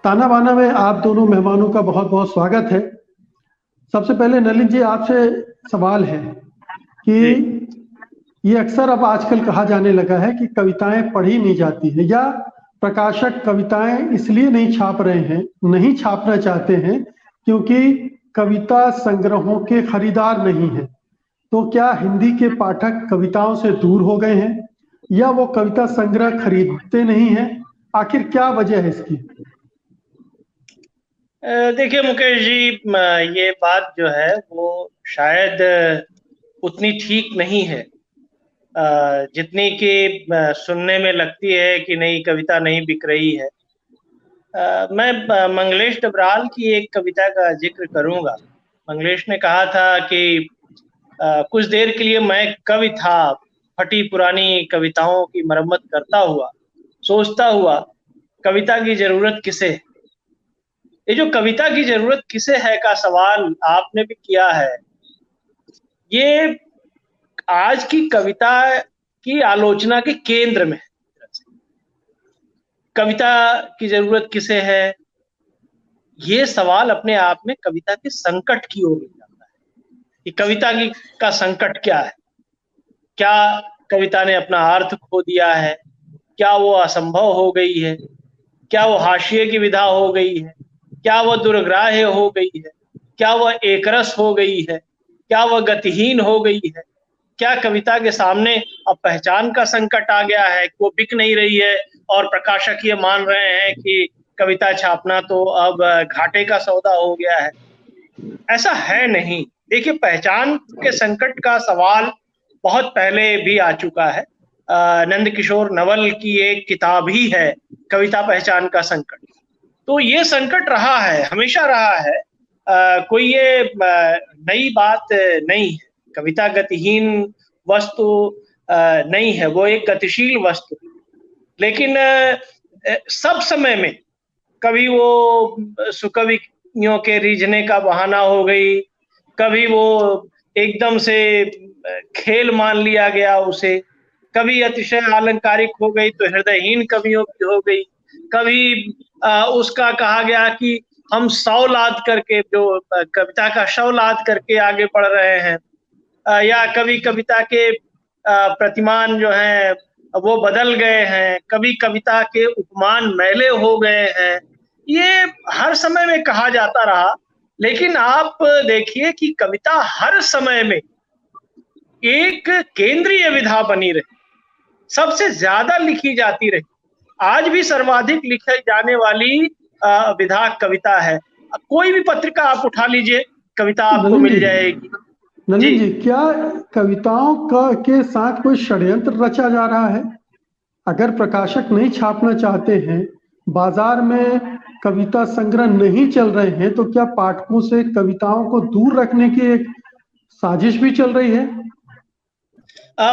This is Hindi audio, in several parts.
ताना बाना में आप दोनों मेहमानों का बहुत बहुत स्वागत है। सबसे पहले नलिन जी, आपसे सवाल है कि जी। ये अक्सर अब आजकल कहा जाने लगा है कि कविताएं पढ़ी नहीं जाती है, या प्रकाशक कविताएं इसलिए नहीं छाप रहे हैं, नहीं छापना चाहते हैं क्योंकि कविता संग्रहों के खरीदार नहीं हैं। तो क्या हिंदी के पाठक कविताओं से दूर हो गए हैं, या वो कविता संग्रह खरीदते नहीं हैं? आखिर क्या वजह है इसकी? देखिए मुकेश जी, ये बात जो है वो शायद उतनी ठीक नहीं है जितनी कि सुनने में लगती है कि नहीं, कविता नहीं बिक रही है। मैं मंगलेश डबराल की एक कविता का जिक्र करूंगा। मंगलेश ने कहा था कि कुछ देर के लिए मैं कवि था, फटी पुरानी कविताओं की मरम्मत करता हुआ, सोचता हुआ कविता की जरूरत किसे है। ये जो कविता की जरूरत किसे है का सवाल आपने भी किया है, ये आज की कविता की आलोचना के केंद्र में है। कविता की जरूरत किसे है, ये सवाल अपने आप में कविता के संकट की ओर ले जाता है कि कविता की का संकट क्या है। क्या कविता ने अपना अर्थ खो दिया है? क्या वो असंभव हो गई है? क्या वो हाशिए की विधा हो गई है? क्या वह दुर्ग्राह्य हो गई है? क्या वह एकरस हो गई है? क्या वह गतिहीन हो गई है? क्या कविता के सामने अब पहचान का संकट आ गया है कि वो बिक नहीं रही है और प्रकाशक ये मान रहे हैं कि कविता छापना तो अब घाटे का सौदा हो गया है? ऐसा है नहीं। देखिए, पहचान के संकट का सवाल बहुत पहले भी आ चुका है। नंद किशोर नवल की एक किताब ही है कविता पहचान का संकट। तो ये संकट रहा है, हमेशा रहा है। कोई ये नई बात नहीं है। कविता गतिहीन वस्तु नहीं है, वो एक गतिशील वस्तु। लेकिन सब समय में कभी वो सुकवियों के रीझने का बहाना हो गई, कभी वो एकदम से खेल मान लिया गया उसे, कभी अतिशय अलंकारिक हो गई तो हृदयहीन कवियों की हो गई, कभी उसका कहा गया कि हम सौ लाद करके जो कविता का शव लाद करके आगे बढ़ रहे हैं, या कभी कविता के प्रतिमान जो हैं वो बदल गए हैं, कभी कविता के उपमान मैले हो गए हैं। ये हर समय में कहा जाता रहा। लेकिन आप देखिए कि कविता हर समय में एक केंद्रीय विधा बनी रही, सबसे ज्यादा लिखी जाती रही। आज भी सर्वाधिक लिखी जाने वाली विधा कविता है। कोई भी पत्रिका आप उठा लीजिए, कविता आपको नलिन मिल जी, जाएगी। जी। नलिन जी, क्या कविताओं का के साथ कोई षड्यंत्र रचा जा रहा है? अगर प्रकाशक नहीं छापना चाहते हैं, बाजार में कविता संग्रह नहीं चल रहे हैं, तो क्या पाठकों से कविताओं को दूर रखने की एक साजिश भी चल रही है?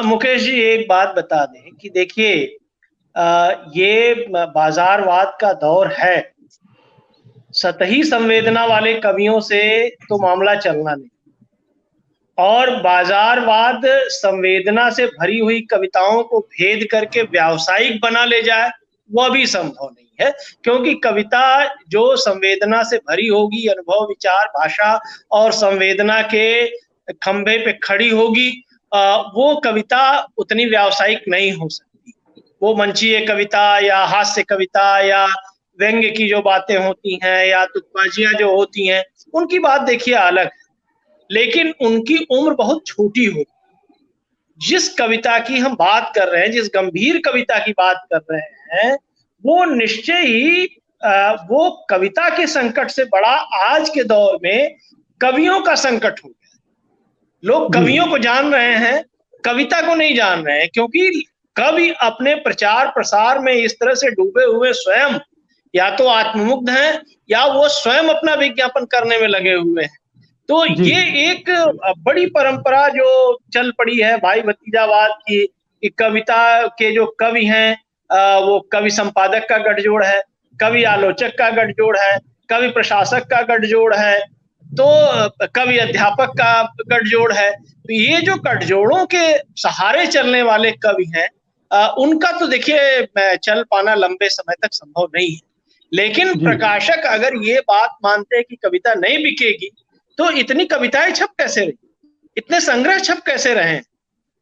मुकेश जी, एक बात बता दें कि देखिए, ये बाजारवाद का दौर है। सतही संवेदना वाले कवियों से तो मामला चलना नहीं, और बाजारवाद संवेदना से भरी हुई कविताओं को भेद करके व्यावसायिक बना ले जाए, वह भी संभव नहीं है। क्योंकि कविता जो संवेदना से भरी होगी, अनुभव, विचार, भाषा और संवेदना के खंभे पे खड़ी होगी, वो कविता उतनी व्यावसायिक नहीं हो सकती। वो मंचीय कविता या हास्य कविता या व्यंग्य की जो बातें होती हैं या तुकबाजियां जो होती हैं, उनकी बात देखिए अलग है। लेकिन उनकी उम्र बहुत छोटी हो। जिस कविता की हम बात कर रहे हैं, जिस गंभीर कविता की बात कर रहे हैं, वो निश्चय ही वो कविता के संकट से बड़ा आज के दौर में कवियों का संकट हो गया। लोग जी। कवियों को जान रहे हैं, कविता को नहीं जान रहे हैं। क्योंकि कवि अपने प्रचार प्रसार में इस तरह से डूबे हुए स्वयं या तो आत्ममुग्ध हैं, या वो स्वयं अपना विज्ञापन करने में लगे हुए हैं। तो जी। ये एक बड़ी परंपरा जो चल पड़ी है भाई भतीजावाद की, कि कविता के जो कवि हैं वो कवि संपादक का गठजोड़ है, कवि आलोचक का गठजोड़ है, कवि प्रशासक का गठजोड़ है, तो कवि अध्यापक का गठजोड़ है। तो ये जो गठजोड़ों के सहारे चलने वाले कवि हैं, उनका तो देखिए चल पाना लंबे समय तक संभव नहीं है। लेकिन प्रकाशक अगर ये बात मानते हैं कि कविता नहीं बिकेगी, तो इतनी कविताएं छप कैसे रही, इतने संग्रह छप कैसे रहे?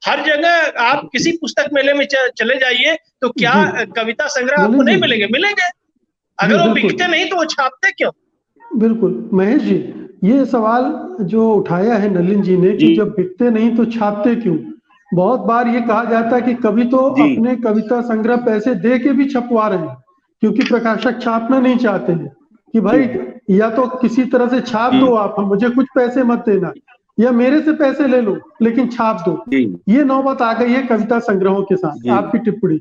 हर जगह आप किसी पुस्तक मेले में चले जाइए तो क्या कविता संग्रह आपको नहीं मिलेंगे? मिलेंगे। अगर वो बिकते नहीं तो वो छापते क्यों? बिल्कुल महेश जी, ये सवाल जो उठाया है नलिन जी ने कि जब बिकते नहीं तो छापते क्यों, बहुत बार ये कहा जाता है कि कवि तो अपने कविता संग्रह पैसे दे के भी छपवा रहे हैं, क्योंकि प्रकाशक छापना नहीं चाहते हैं कि भाई या तो किसी तरह से छाप दो, आप मुझे कुछ पैसे मत देना, या मेरे से पैसे ले लो लेकिन छाप दो। ये नौबत आ गई है कविता संग्रहों के साथ। आपकी टिप्पणी?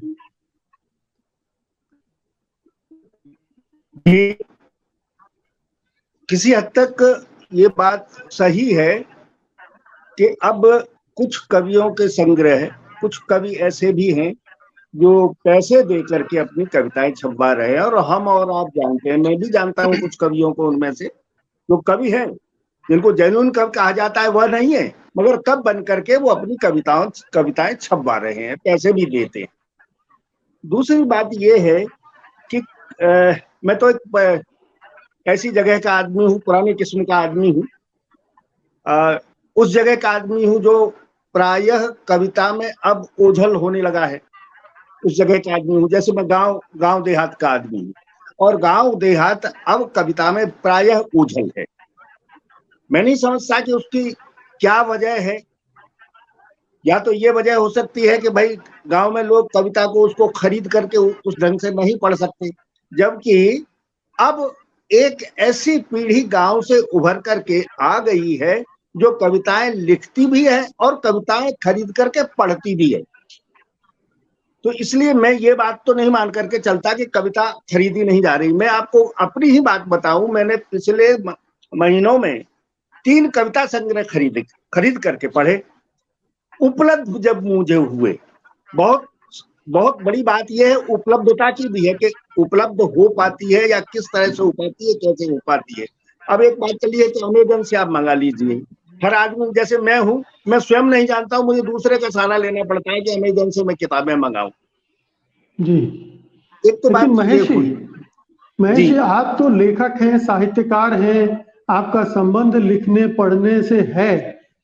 किसी हद तक ये बात सही है कि अब कुछ कवियों के संग्रह, कुछ कवि ऐसे भी हैं जो पैसे दे करके अपनी कविताएं छपवा रहे हैं, और हम और आप जानते हैं, मैं भी जानता हूं कुछ कवियों को, उनमें से जो कवि हैं जिनको जेन्युइन कवि कहा जाता है वह नहीं है, मगर कब बन करके वो अपनी कविताएं छपवा रहे हैं, पैसे भी देते हैं। दूसरी बात ये है कि मैं तो एक ऐसी जगह का आदमी हूँ, पुराने किस्म का आदमी हूँ, उस जगह का आदमी हूँ जो प्रायः कविता में अब ओझल होने लगा है। उस जगह का आदमी हूँ, जैसे मैं गांव देहात का आदमी हूँ, और गांव देहात अब कविता में प्रायः ओझल है। मैं नहीं समझता कि उसकी क्या वजह है। या तो ये वजह हो सकती है कि भाई गांव में लोग कविता को उसको खरीद करके उस ढंग से नहीं पढ़ सकते, जबकि अब एक ऐसी पीढ़ी गांव से उभर करके आ गई है जो कविताएं लिखती भी है और कविताएं खरीद करके पढ़ती भी है। तो इसलिए मैं ये बात तो नहीं मान करके चलता कि कविता खरीदी नहीं जा रही। मैं आपको अपनी ही बात बताऊं, मैंने पिछले महीनों में 3 कविता संग्रह खरीद करके पढ़े। उपलब्ध जब मुझे हुए, बहुत बड़ी बात यह है उपलब्धता की भी है कि उपलब्ध हो पाती है या किस तरह से हो पाती है, कैसे हो पाती है। अब एक बात चलिए कि अमेजन से आप मंगा लीजिए, हर आदमी, जैसे मैं हूं, मैं स्वयं नहीं जानता हूं, मुझे दूसरे का सहारा लेना पड़ता है कि अमेजन से मैं किताबें मंगाऊं जी। एक तो बात महेश जी, आप तो लेखक हैं, साहित्यकार हैं, आपका संबंध लिखने पढ़ने से है,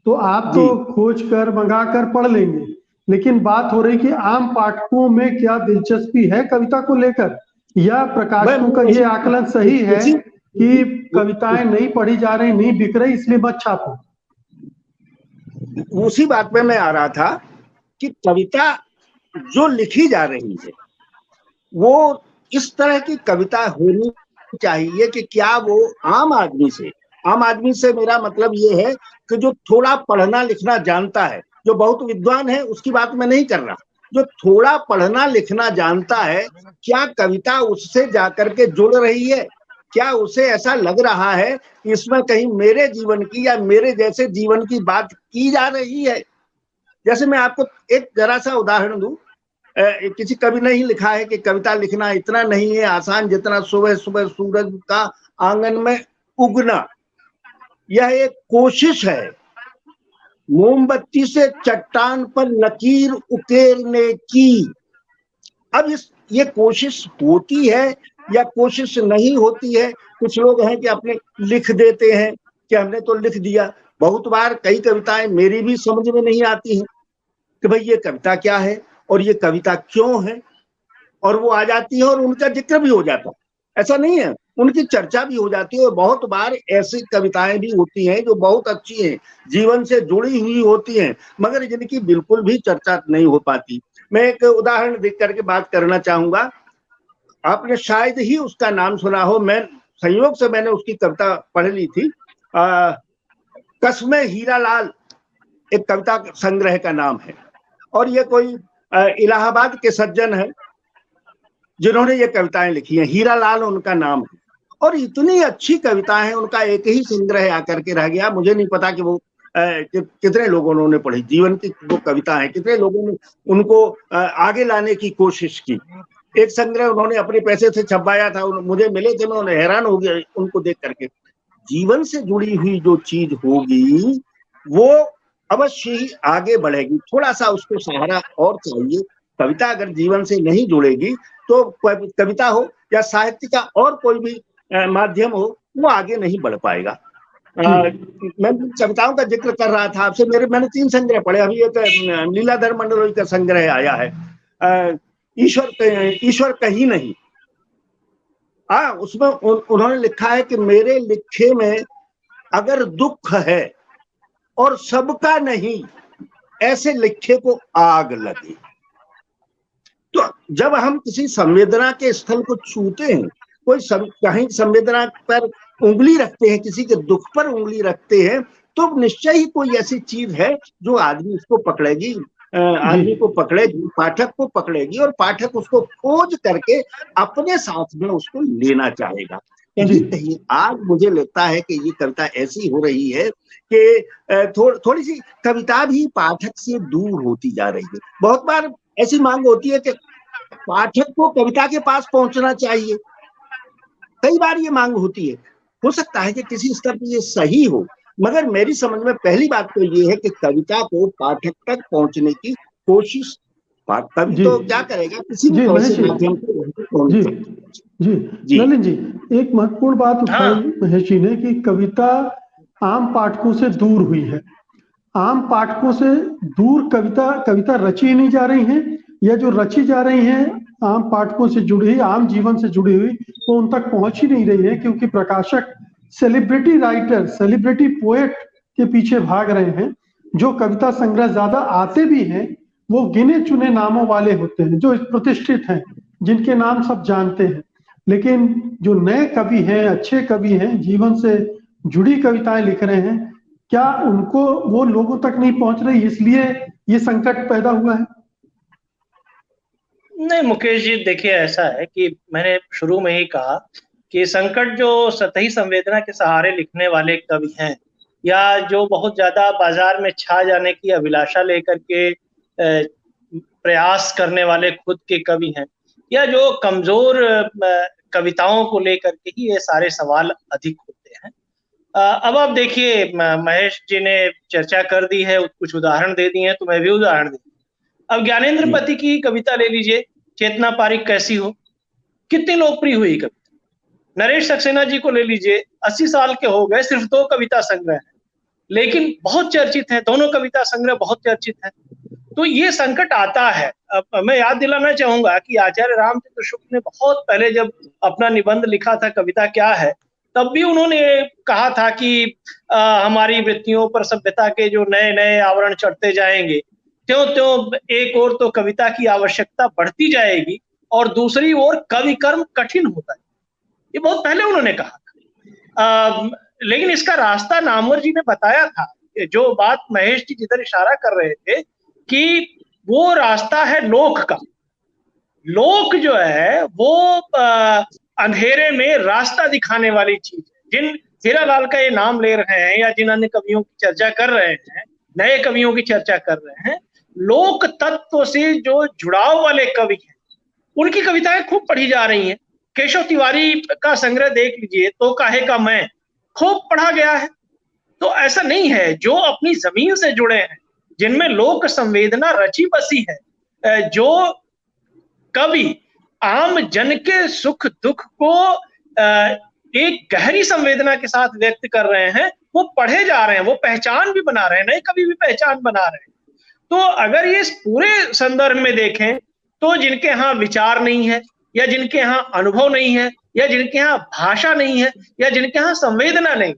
तो आप तो खोज कर मंगा कर पढ़ लेंगे, लेकिन बात हो रही कि आम पाठकों में क्या दिलचस्पी है कविता को लेकर, या प्रकाशकों का ये आकलन सही है कि कविताएं नहीं पढ़ी जा रही, नहीं बिक रही, इसलिए मत छापो? उसी बात पे मैं आ रहा था कि कविता जो लिखी जा रही है वो इस तरह की कविता होनी चाहिए कि क्या वो आम आदमी से मेरा मतलब ये है कि जो थोड़ा पढ़ना लिखना जानता है, जो बहुत विद्वान है उसकी बात मैं नहीं कर रहा, जो थोड़ा पढ़ना लिखना जानता है, क्या कविता उससे जाकर के जुड़ रही है? क्या उसे ऐसा लग रहा है कि इसमें कहीं मेरे जीवन की या मेरे जैसे जीवन की बात की जा रही है? जैसे मैं आपको एक जरा सा उदाहरण दूं, किसी कवि ने ही लिखा है कि कविता लिखना इतना नहीं है आसान जितना सुबह सुबह सूरज का आंगन में उगना। यह एक कोशिश है मोमबत्ती से चट्टान पर लकीर उकेरने की। अब ये कोशिश होती है या कोशिश नहीं होती है? कुछ लोग हैं कि अपने लिख देते हैं कि हमने तो लिख दिया। बहुत बार कई कविताएं मेरी भी समझ में नहीं आती हैं कि भाई ये कविता क्या है और ये कविता क्यों है, और वो आ जाती है और उनका जिक्र भी हो जाता है। ऐसा नहीं है, उनकी चर्चा भी हो जाती है। और बहुत बार ऐसी कविताएं भी होती हैं जो बहुत अच्छी हैं, जीवन से जुड़ी हुई होती हैं, मगर जिनकी बिल्कुल भी चर्चा नहीं हो पाती। मैं एक उदाहरण देख करके बात करना चाहूंगा, आपने शायद ही उसका नाम सुना हो, मैं संयोग से मैंने उसकी कविता पढ़ ली थी। कस्मे हीरालाल एक कविता संग्रह का नाम है, और ये कोई इलाहाबाद के सज्जन है जिन्होंने ये कविताएं लिखी हैं, हीरालाल उनका नाम है। और इतनी अच्छी कविताएं हैं, उनका एक ही संग्रह आकर के रह गया। मुझे नहीं पता कि वो कितने लोगों ने पढ़ी, जीवन की वो कविता है, कितने लोगों ने उनको आगे लाने की कोशिश की। एक संग्रह उन्होंने अपने पैसे से छपवाया था, मुझे मिले थे, मैं उन्हें हैरान हो गया उनको देख करके। जीवन से जुड़ी हुई जो चीज होगी वो अवश्य ही आगे बढ़ेगी, थोड़ा सा उसको सहारा और चाहिए, कविता अगर जीवन से नहीं जुड़ेगी तो कविता हो या साहित्य का और कोई भी माध्यम हो, वो आगे नहीं बढ़ पाएगा। मैं कविताओं का जिक्र कर रहा था आपसे, मैंने 3 संग्रह पढ़े। अभी एक लीलाधर मंडलोई का संग्रह आया है, ईश्वर कहीं नहीं। उसमें उन्होंने लिखा है कि मेरे लिखे में अगर दुख है और सबका नहीं, ऐसे लिखे को आग लगे। तो जब हम किसी संवेदना के स्थल को छूते हैं, कहीं संवेदना पर उंगली रखते हैं, किसी के दुख पर उंगली रखते हैं, तो निश्चय ही कोई ऐसी चीज है जो आदमी उसको पकड़ेगी, आदमी को पकड़ेगी, पाठक को पकड़ेगी, और पाठक उसको खोज करके अपने साथ में उसको लेना चाहेगा। कहीं आज मुझे लगता है कि ये कविता ऐसी हो रही है कि थोड़ी सी कविता भी पाठक से दूर होती जा रही है। बहुत बार ऐसी मांग होती है कि पाठक को कविता के पास पहुंचना चाहिए, कई बार ये मांग होती है। हो सकता है कि किसी स्तर पर ये सही हो, मगर मेरी समझ में पहली बात तो ये है कि कविता को पाठक तक पहुंचने की कोशिश, कवि तो क्या करेगा, किसी भी माध्यम जी ललित जी, एक महत्वपूर्ण बात उठाई महेश जी ने कि कविता आम पाठकों से दूर हुई है। आम पाठकों से दूर कविता रची नहीं जा रही है, या जो रची जा रही है आम पाठकों से जुड़ी, आम जीवन से जुड़ी हुई, वो उन तक पहुंच ही नहीं रही है, क्योंकि प्रकाशक सेलिब्रिटी राइटर, सेलिब्रिटी पोएट के पीछे भाग रहे हैं। जो कविता संग्रह ज्यादा आते भी हैं वो गिने चुने नामों वाले होते हैं, जो प्रतिष्ठित हैं, जिनके नाम सब जानते हैं। लेकिन जो नए कवि हैं, अच्छे कवि हैं, जीवन से जुड़ी कविताएं लिख रहे हैं, क्या उनको वो लोगों तक नहीं पहुंच रही, इसलिए ये संकट पैदा हुआ है? नहीं मुकेश जी, देखिए ऐसा है कि मैंने शुरू में ही कहा कि संकट जो सतही संवेदना के सहारे लिखने वाले कवि हैं, या जो बहुत ज्यादा बाजार में छा जाने की अभिलाषा लेकर के प्रयास करने वाले खुद के कवि हैं, या जो कमजोर कविताओं को लेकर के ही ये सारे सवाल अधिक होते हैं। अब आप देखिए, महेश जी ने चर्चा कर दी है, कुछ उदाहरण दे दिए हैं, तो मैं भी उदाहरण दे। अब ज्ञानेंद्र पति की कविता ले लीजिए, चेतना पारिक कैसी हो, कितनी लोकप्रिय हुई कविता। नरेश सक्सेना जी को ले लीजिए, 80 साल के हो गए, सिर्फ 2 कविता संग्रह है, लेकिन बहुत चर्चित है, दोनों कविता संग्रह बहुत चर्चित है। तो ये संकट आता है। अब मैं याद दिलाना चाहूंगा कि आचार्य रामचंद्र शुक्ल ने बहुत पहले जब अपना निबंध लिखा था कविता क्या है, तब भी उन्होंने कहा था कि हमारी वृत्तियों पर सभ्यता के जो नए नए आवरण चढ़ते जाएंगे, त्यों त्यों एक ओर तो कविता की आवश्यकता बढ़ती जाएगी और दूसरी ओर कवि कर्म कठिन होता है। ये बहुत पहले उन्होंने कहा था। लेकिन इसका रास्ता नामवर जी ने बताया था। जो बात महेश जी जिधर इशारा कर रहे थे कि वो रास्ता है लोक का। लोक जो है वो अंधेरे में रास्ता दिखाने वाली चीज है। जिन हीरालाल का ये नाम ले रहे हैं या जिन अन्य कवियों की चर्चा कर रहे हैं, नए कवियों की चर्चा कर रहे हैं, लोक तत्व से जो जुड़ाव वाले कवि हैं, उनकी कविताएं खूब पढ़ी जा रही हैं। केशव तिवारी का संग्रह देख लीजिए, तो काहे का मैं, खूब पढ़ा गया है। तो ऐसा नहीं है, जो अपनी जमीन से जुड़े हैं, जिनमें लोक संवेदना रची बसी है, जो कवि आम जन के सुख दुख को एक गहरी संवेदना के साथ व्यक्त कर रहे हैं, वो पढ़े जा रहे हैं, वो पहचान भी बना रहे हैं, नए कवि भी पहचान बना रहे हैं। तो अगर ये इस पूरे संदर्भ में देखें, तो जिनके यहाँ विचार नहीं है, या जिनके यहाँ अनुभव नहीं है, या जिनके यहाँ भाषा नहीं है, या जिनके यहाँ संवेदना नहीं,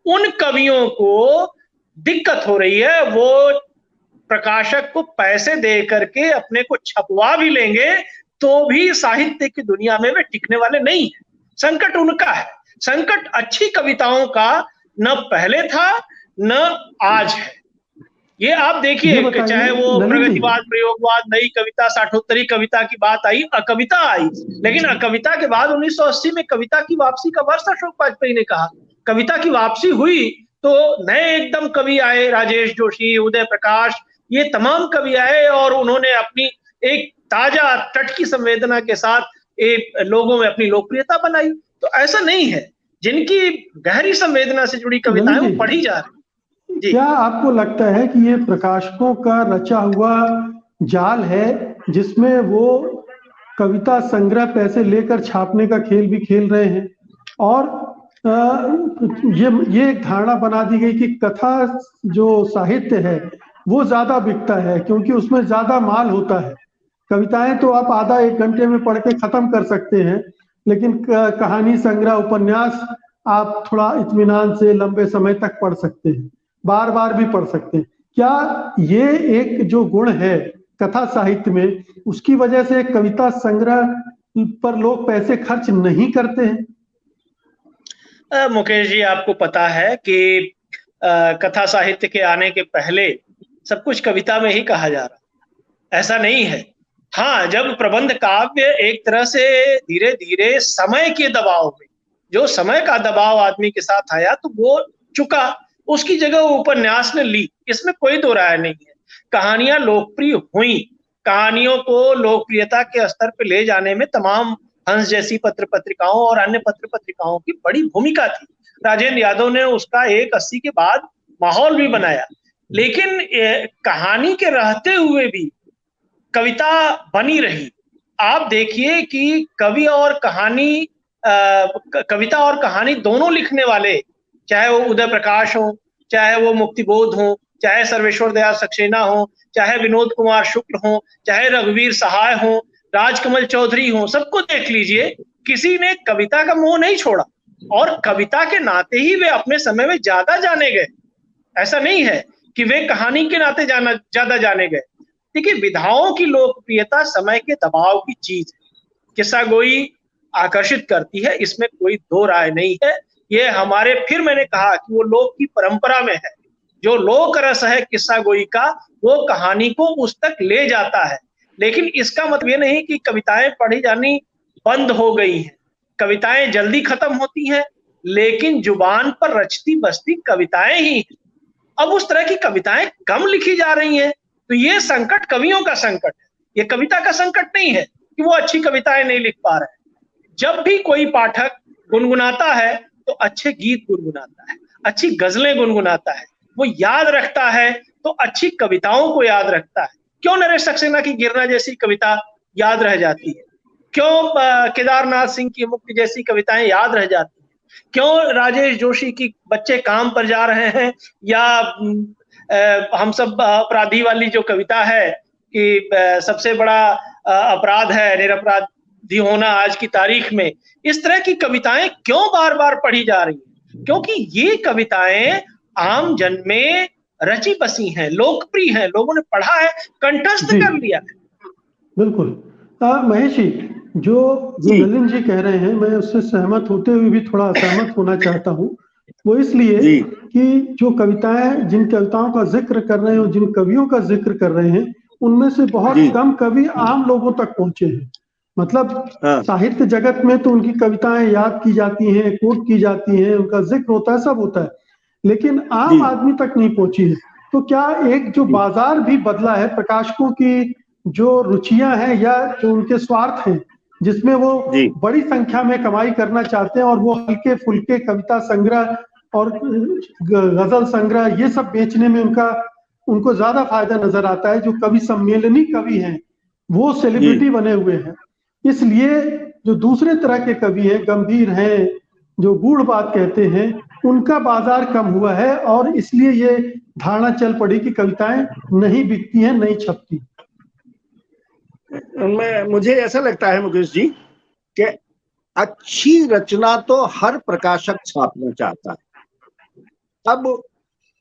उन कवियों को दिक्कत हो रही है। वो प्रकाशक को पैसे दे करके अपने को छपवा भी लेंगे तो भी साहित्य की दुनिया में वे टिकने वाले नहीं है। संकट उनका है। संकट अच्छी कविताओं का न पहले था न आज है। ये आप देखिए, चाहे वो प्रगतिवाद, प्रयोगवाद, नई कविता, साठोत्तरी कविता की बात आई, अकविता आई, लेकिन अकविता के बाद 1980 में कविता की वापसी का वर्ष अशोक वाजपेयी ने कहा। कविता की वापसी हुई तो नए एकदम कवि आए, राजेश जोशी, उदय प्रकाश, ये तमाम कवि आए और उन्होंने अपनी एक ताजा टटकी संवेदना के साथ लोगों में अपनी लोकप्रियता बनाई। तो ऐसा नहीं है, जिनकी गहरी संवेदना से जुड़ी कविताएं वो पढ़ी जा रही। क्या आपको लगता है कि ये प्रकाशकों का रचा हुआ जाल है, जिसमें वो कविता संग्रह पैसे लेकर छापने का खेल भी खेल रहे हैं। और ये एक धारणा बना दी गई कि कथा जो साहित्य है वो ज्यादा बिकता है क्योंकि उसमें ज्यादा माल होता है। कविताएं तो आप आधा एक घंटे में पढ़ के खत्म कर सकते हैं, लेकिन कहानी संग्रह उपन्यास आप थोड़ा इत्मीनान से लंबे समय तक पढ़ सकते हैं, बार बार भी पढ़ सकते हैं। क्या ये एक जो गुण है कथा साहित्य में, उसकी वजह से कविता संग्रह पर लोग पैसे खर्च नहीं करते हैं? मुकेश जी, आपको पता है कि कथा साहित्य के आने के पहले सब कुछ कविता में ही कहा जा रहा, ऐसा नहीं है। हाँ, जब प्रबंध काव्य एक तरह से धीरे धीरे समय के दबाव में, जो समय का दबाव आदमी के साथ आया तो वो चुका, उसकी जगह उपन्यास ने ली, इसमें कोई दो राय नहीं है। कहानियां लोकप्रिय हुई, कहानियों को लोकप्रियता के स्तर पर ले जाने में तमाम हंस जैसी पत्र पत्रिकाओं और अन्य पत्र पत्रिकाओं की बड़ी भूमिका थी। राजेंद्र यादव ने उसका एक 80 के बाद माहौल भी बनाया, लेकिन कहानी के रहते हुए भी कविता बनी रही। आप देखिए कि कविता और कहानी दोनों लिखने वाले, चाहे वो उदय प्रकाश हो, चाहे वो मुक्तिबोध हो, चाहे सर्वेश्वर दयाल सक्सेना हो, चाहे विनोद कुमार शुक्ल हो, चाहे रघुवीर सहाय हो, राजकमल चौधरी हो, सबको देख लीजिए, किसी ने कविता का मोह नहीं छोड़ा और कविता के नाते ही वे अपने समय में ज्यादा जाने गए। ऐसा नहीं है कि वे कहानी के नाते ज्यादा जाने गए। देखिए, विधाओं की लोकप्रियता समय के दबाव की चीज है। किस्सा गोई आकर्षित करती है, इसमें कोई दो राय नहीं है। ये हमारे, फिर मैंने कहा कि वो लोक की परंपरा में है। जो लोक रस है किस्सा गोई का, वो कहानी को उस तक ले जाता है। लेकिन इसका मतलब ये नहीं कि कविताएं पढ़ी जानी बंद हो गई हैं। कविताएं जल्दी खत्म होती हैं, लेकिन जुबान पर रचती बसती कविताएं ही। अब उस तरह की कविताएं कम लिखी जा रही हैं, तो ये संकट कवियों का संकट है, ये कविता का संकट नहीं है कि वो अच्छी कविताएं नहीं लिख पा रहे हैं। जब भी कोई पाठक गुनगुनाता है तो अच्छे गीत गुनगुनाता है, अच्छी गजलें गुनगुनाता है, वो याद रखता है तो अच्छी कविताओं को याद रखता है। क्यों नरेश सक्सेना की गिरना जैसी कविता याद रह जाती है? क्यों केदारनाथ सिंह की मुक्ति जैसी कविताएं याद रह जाती हैं? क्यों राजेश जोशी की बच्चे काम पर जा रहे हैं, या हम सब अपराधी वाली जो कविता है कि सबसे बड़ा अपराध है निरपराधी होना आज की तारीख में, इस तरह की कविताएं क्यों बार बार पढ़ी जा रही हैं? क्योंकि ये कविताएं आम जन में रची बसी हैं, लोकप्रिय हैं, लोगों ने पढ़ा है, कंठस्थ कर लिया है। बिल्कुल। महेश जी, जो नलिन जी कह रहे हैं, मैं उससे सहमत होते हुए भी थोड़ा असहमत होना चाहता हूँ। वो इसलिए कि जो कविताएं, जिन कविताओं का जिक्र कर रहे हैं और जिन कवियों का जिक्र कर रहे हैं, उनमें से बहुत कम कवि आम लोगों तक पहुंचे हैं। मतलब साहित्य जगत में तो उनकी कविताएं याद की जाती हैं, कोट की जाती हैं, उनका जिक्र होता है, सब होता है, लेकिन आम आदमी तक नहीं पहुंची है। तो क्या एक जो बाजार भी बदला है, प्रकाशकों की जो रुचियां हैं या जो उनके स्वार्थ हैं, जिसमें वो बड़ी संख्या में कमाई करना चाहते हैं और वो हल्के फुल्के कविता संग्रह और गजल संग्रह ये सब बेचने में उनको ज्यादा फायदा नजर आता है। जो कवि सम्मेलनी कवि हैं वो सेलिब्रिटी बने हुए हैं, इसलिए जो दूसरे तरह के कवि हैं, गंभीर हैं, जो गूढ़ बात कहते हैं, उनका बाजार कम हुआ है और इसलिए ये धारणा चल पड़ी कि कविताएं नहीं बिकती हैं, नहीं छपती। मुझे ऐसा लगता है मुकेश जी कि अच्छी रचना तो हर प्रकाशक छापना चाहता है। अब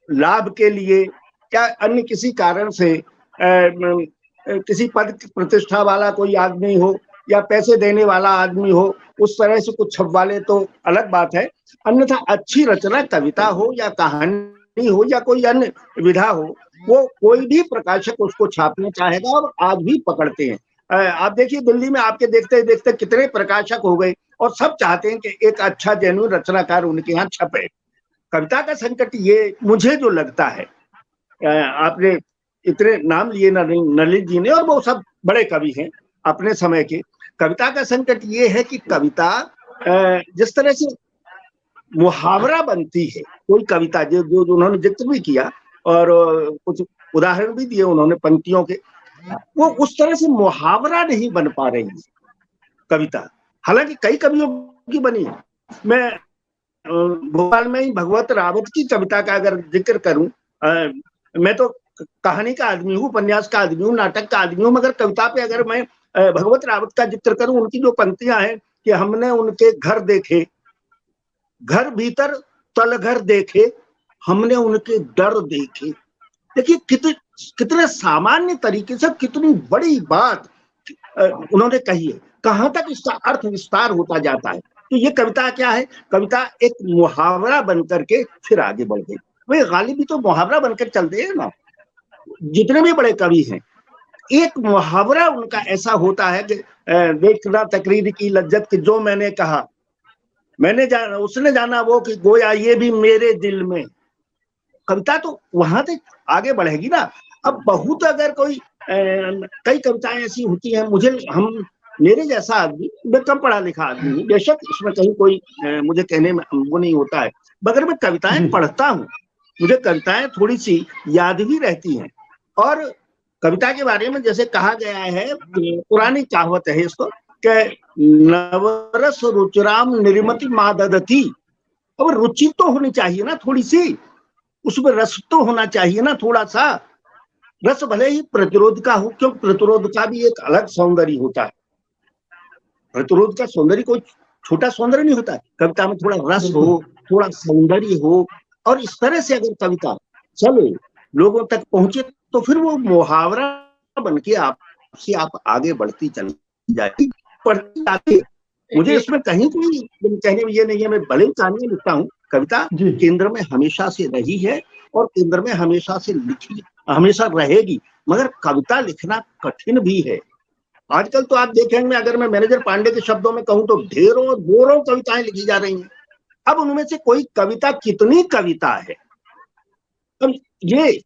लाभ के लिए क्या अन्य किसी कारण से किसी पद प्रतिष्ठा वाला कोई आदमी हो या पैसे देने वाला आदमी हो, उस तरह से कुछ छपवा ले तो अलग बात है। अन्यथा अच्छी रचना, कविता हो या कहानी हो या कोई अन्य विधा हो, वो कोई भी प्रकाशक उसको छापना चाहेगा और आज भी पकड़ते हैं। आप देखिए दिल्ली में आपके देखते देखते कितने प्रकाशक हो गए और सब चाहते हैं कि एक अच्छा जेन्युइन रचनाकार उनके यहाँ छपे। कविता का संकट ये मुझे जो लगता है, आपने इतने नाम लिए नलिन जी ने और वो सब बड़े कवि हैं अपने समय के। कविता का संकट ये है कि कविता जिस तरह से मुहावरा बनती है, कोई कविता जो उन्होंने जिक्र भी किया और कुछ उदाहरण भी दिए उन्होंने पंक्तियों के, वो उस तरह से मुहावरा नहीं बन पा रही कविता। हालांकि कई कवियों की बनी है। मैं भोपाल में ही भगवत रावत की कविता का अगर जिक्र करूं, मैं तो कहानी का आदमी हूँ, उपन्यास का आदमी हूँ, नाटक का आदमी हूँ, मगर कविता पे अगर मैं भगवत रावत का जिक्र करूं, उनकी जो पंक्तियां हैं कि हमने उनके घर देखे, घर भीतर तल घर देखे, हमने उनके डर देखे। देखिए कितने सामान्य तरीके से कितनी बड़ी बात उन्होंने कही है, कहां तक इसका अर्थ विस्तार होता जाता है। तो ये कविता क्या है? कविता एक मुहावरा बनकर के फिर आगे बढ़ गई। वही गालिब भी तो मुहावरा बनकर चलते हैं ना, जितने भी बड़े कवि हैं एक मुहावरा उनका ऐसा होता है कि देखना तकरीर की लज्जत की जो मैंने कहा, मैंने जाना उसने जाना वो कि गोया ये भी मेरे दिल में। कविता तो वहां तक आगे बढ़ेगी ना। अब बहुत अगर कोई कई कविताएं ऐसी होती हैं, मेरे जैसा आदमी, मैं कम पढ़ा लिखा आदमी हूँ, बेशक इसमें कहीं कोई मुझे कहने में वो नहीं होता है, मगर मैं कविताएं पढ़ता हूँ, मुझे कविताएं थोड़ी सी याद भी रहती हैं। और कविता के बारे में जैसे कहा गया है, पुरानी कहावत है इसको कि नवरस रुचिराम निर्मति माददती। अब रुचि तो होनी चाहिए ना थोड़ी सी, उसमें रस तो होना चाहिए ना थोड़ा सा। रस भले ही प्रतिरोध का हो, क्योंकि प्रतिरोध का भी एक अलग सौंदर्य होता है। प्रतिरोध का सौंदर्य कोई छोटा सौंदर्य नहीं होता है। कविता में थोड़ा रस हो, थोड़ा सौंदर्य हो, और इस तरह से अगर कविता चले, लोगों तक पहुंचे, तो फिर वो मुहावरा बन के आप आगे बढ़ती चली जाएगी, पढ़ती जाती। मुझे इसमें कहीं कोई कहने में ये नहीं है, मैं भले ही कहानी लिखता हूँ, कविता केंद्र में हमेशा से रही है और केंद्र में हमेशा से लिखी, हमेशा रहेगी। मगर कविता लिखना कठिन भी है। आजकल तो आप देखेंगे, अगर मैं मैनेजर पांडे के शब्दों में कहूं तो ढेरों बोरों कविताएं लिखी जा रही हैं। अब उनमें से कोई कविता कितनी कविता है, अब ये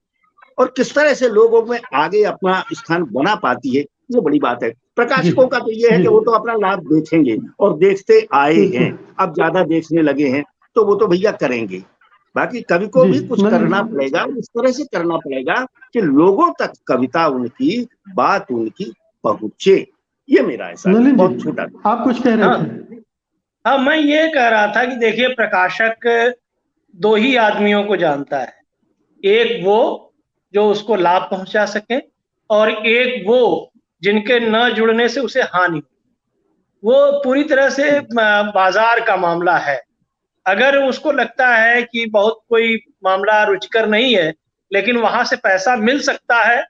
और किस तरह से लोगों में आगे अपना स्थान बना पाती है, ये बड़ी बात है। प्रकाशकों का तो ये है कि वो तो अपना लाभ देखेंगे और देखते आए हैं, अब ज्यादा देखने लगे हैं तो वो तो भैया करेंगे। बाकी कवि को भी कुछ करना पड़ेगा, इस तरह से करना पड़ेगा कि लोगों तक कविता उनकी, बात उनकी पहुंचे। ये मेरा ऐसा बहुत छोटा। आप कुछ कह रहे थे? हाँ, मैं ये कह रहा था कि देखिए, प्रकाशक दो ही आदमियों को जानता है, एक वो जो उसको लाभ पहुंचा सके, और एक वो जिनके न जुड़ने से उसे हानि। वो पूरी तरह से बाजार का मामला है। अगर उसको लगता है कि बहुत कोई मामला रुचिकर नहीं है, लेकिन वहां से पैसा मिल सकता है,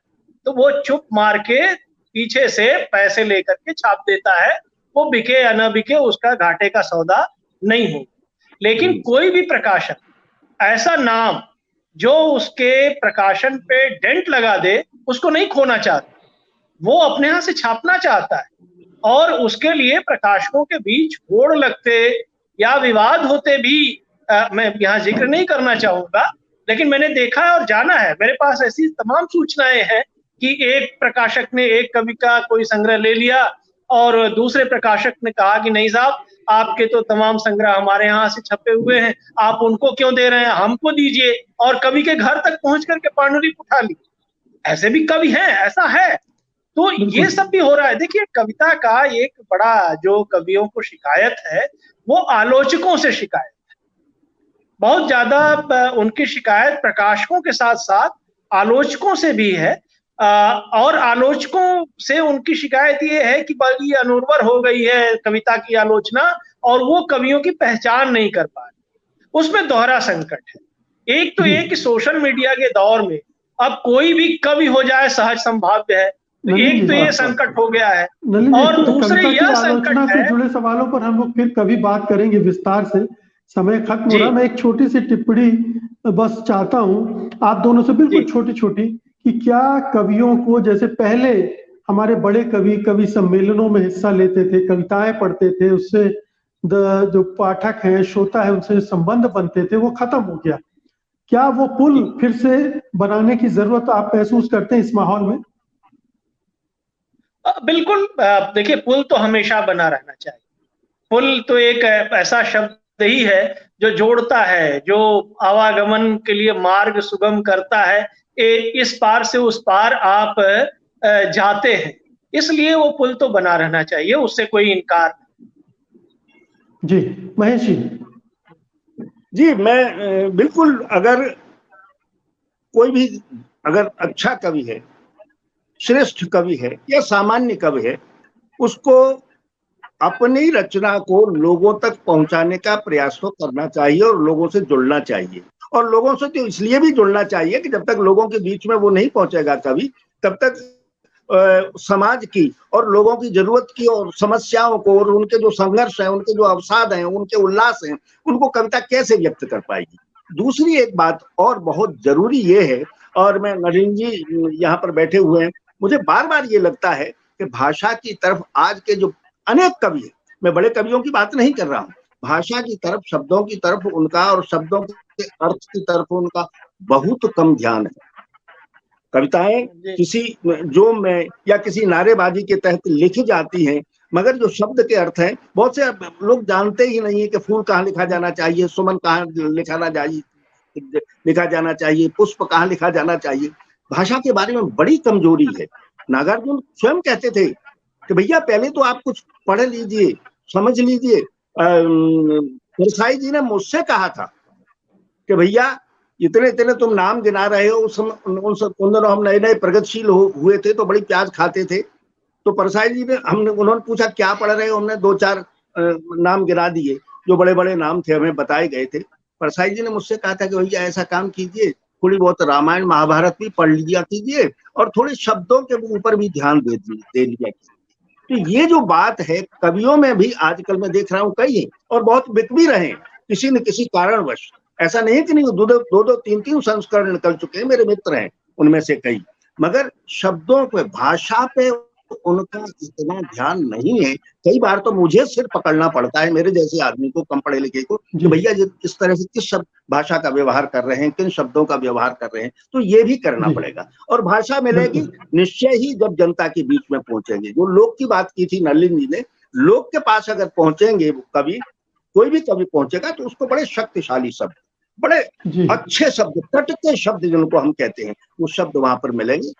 तो वो चुप मार के पीछे से पैसे लेकर के छाप देता है। वो बिके या न बिके, उसका घाटे का सौदा नहीं हो। लेकिन कोई भी प्रकाशक ऐसा नाम जो उसके प्रकाशन पे डेंट लगा दे, उसको नहीं खोना चाहता। वो अपने यहाँ से छापना चाहता है, और उसके लिए प्रकाशकों के बीच होड़ लगते या विवाद होते भी मैं यहाँ जिक्र नहीं करना चाहूंगा, लेकिन मैंने देखा है और जाना है। मेरे पास ऐसी तमाम सूचनाएं हैं कि एक प्रकाशक ने एक कवि का कोई संग्रह ले लिया और दूसरे प्रकाशक ने कहा कि नहीं साहब, आपके तो तमाम संग्रह हमारे यहाँ से छपे हुए हैं, आप उनको क्यों दे रहे हैं, हमको दीजिए, और कवि के घर तक पहुंच करके पांडुलिपि उठा ली। ऐसे भी कवि हैं, ऐसा है। तो ये सब भी हो रहा है। देखिए, कविता का एक बड़ा जो कवियों को शिकायत है, वो आलोचकों से शिकायत है। बहुत ज्यादा उनकी शिकायत प्रकाशकों के साथ साथ आलोचकों से भी है। और आलोचकों से उनकी शिकायत ये है कि बड़ी अनुर्वर हो गई है कविता की आलोचना, और वो कवियों की पहचान नहीं कर पा रहे। उसमें दोहरा संकट है। एक तो ये कि सोशल मीडिया के दौर में अब कोई भी कवि हो जाए सहज संभाव्य है, तो एक तो ये संकट हो गया है, और दूसरे यह संकट है। से जुड़े सवालों पर हम लोग फिर कभी बात करेंगे विस्तार से, समय खत्म हो रहा है। मैं एक छोटी सी टिप्पणी बस चाहता हूं आप दोनों से, बिल्कुल छोटी छोटी, कि क्या कवियों को, जैसे पहले हमारे बड़े कवि सम्मेलनों में हिस्सा लेते थे, कविताएं पढ़ते थे, उससे जो पाठक हैं, श्रोता है, उनसे संबंध बनते थे, वो खत्म हो गया। क्या वो पुल फिर से बनाने की जरूरत आप महसूस करते हैं इस माहौल में? बिल्कुल। देखिए, पुल तो हमेशा बना रहना चाहिए। पुल तो एक ऐसा शब्द ही है जो जोड़ता है, जो आवागमन के लिए मार्ग सुगम करता है। इस पार से उस पार आप जाते हैं, इसलिए वो पुल तो बना रहना चाहिए, उससे कोई इनकार। जी महेश जी। जी मैं बिल्कुल, अगर कोई भी अगर अच्छा कवि है, श्रेष्ठ कवि है या सामान्य कवि है, उसको अपनी रचना को लोगों तक पहुंचाने का प्रयास तो करना चाहिए और लोगों से जुड़ना चाहिए। और लोगों से तो इसलिए भी जुड़ना चाहिए कि जब तक लोगों के बीच में वो नहीं पहुंचेगा कवि, तब तक समाज की और लोगों की जरूरत की और समस्याओं को और उनके जो संघर्ष है, उनके जो अवसाद हैं, उनके उल्लास हैं, उनको कविता कैसे व्यक्त कर पाएगी। दूसरी एक बात और बहुत जरूरी ये है, और मैं नलिन जी यहाँ पर बैठे हुए हैं, मुझे बार बार ये लगता है कि भाषा की तरफ आज के जो अनेक कवि हैं, मैं बड़े कवियों की बात नहीं कर रहा हूँ, भाषा की तरफ, शब्दों की तरफ उनका और शब्दों के अर्थ की तरफ उनका बहुत कम ध्यान है। कविताएं किसी जो में या किसी नारेबाजी के तहत लिखी जाती हैं, मगर जो शब्द के अर्थ हैं, बहुत से लोग जानते ही नहीं है कि फूल कहाँ लिखा जाना चाहिए, सुमन कहाँ लिखा जाना चाहिए, पुष्प कहाँ लिखा जाना चाहिए। भाषा के बारे में बड़ी कमजोरी है। नागार्जुन स्वयं कहते थे कि भैया पहले तो आप कुछ पढ़ लीजिए, समझ लीजिए। परसाई जी ने मुझसे कहा था कि भैया इतने इतने तुम नाम गिना रहे हो, उन दिनों हम नए नए प्रगतिशील हुए थे तो बड़ी प्याज खाते थे। तो परसाई जी ने उन्होंने पूछा क्या पढ़ रहे हो, हमने 2-4 नाम गिना दिए, जो बड़े बड़े नाम थे हमें बताए गए थे। परसाई जी ने मुझसे कहा था कि भैया ऐसा काम कीजिए, थोड़ी बहुत रामायण महाभारत भी पढ़ लिया कीजिए और थोड़े शब्दों के ऊपर भी ध्यान दे लिया कीजिए। तो ये जो बात है कवियों में भी आजकल मैं देख रहा हूँ कई है और बहुत बिक भी रहे हैं किसी न किसी कारणवश। ऐसा नहीं कि नहीं, दो 3 संस्करण निकल चुके हैं, मेरे मित्र हैं उनमें से कई, मगर शब्दों पे, भाषा पे उनका इतना ध्यान नहीं है। कई बार तो मुझे सिर पकड़ना पड़ता है, मेरे जैसे आदमी को, कम पढ़े लिखे को, कि भैया इस तरह से किस शब्द भाषा का व्यवहार कर रहे हैं, किन शब्दों का व्यवहार कर रहे हैं, तो ये भी करना पड़ेगा। और भाषा मिलेगी निश्चय ही जब जनता के बीच में पहुंचेंगे। जो लोक की बात की थी नलिन जी ने, लोक के पास अगर पहुंचेंगे कवि, कोई भी कवि पहुंचेगा तो उसको बड़े शक्तिशाली शब्द, बड़े अच्छे शब्द, टटके शब्द जिनको हम कहते हैं, वो शब्द वहां पर मिलेंगे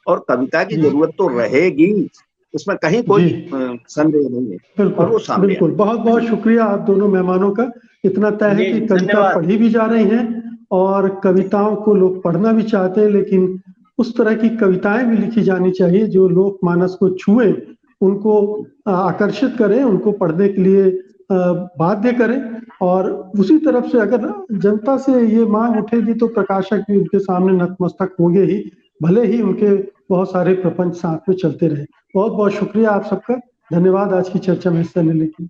और कविता की जरूरत तो रहेगी, इसमें कहीं कोई संदेह नहीं है। बिल्कुल, और वो सामने बिल्कुल। बहुत बहुत शुक्रिया आप दोनों मेहमानों का। इतना तय है कि कविता पढ़ी भी जा रही है और कविताओं को लोग पढ़ना भी चाहते हैं, लेकिन उस तरह की कविताएं भी लिखी जानी चाहिए जो लोक मानस को छुए, उनको आकर्षित करें, उनको पढ़ने के लिए बाध्य करें। और उसी तरफ से अगर जनता से ये मांग उठेगी तो प्रकाशक भी उनके सामने नतमस्तक होंगे ही, भले ही उनके बहुत सारे प्रपंच साथ में चलते रहे। बहुत बहुत शुक्रिया आप सबका, धन्यवाद आज की चर्चा में हिस्सा लेने के लिए।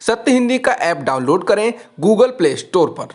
सत्य हिंदी का ऐप डाउनलोड करें गूगल प्ले स्टोर पर।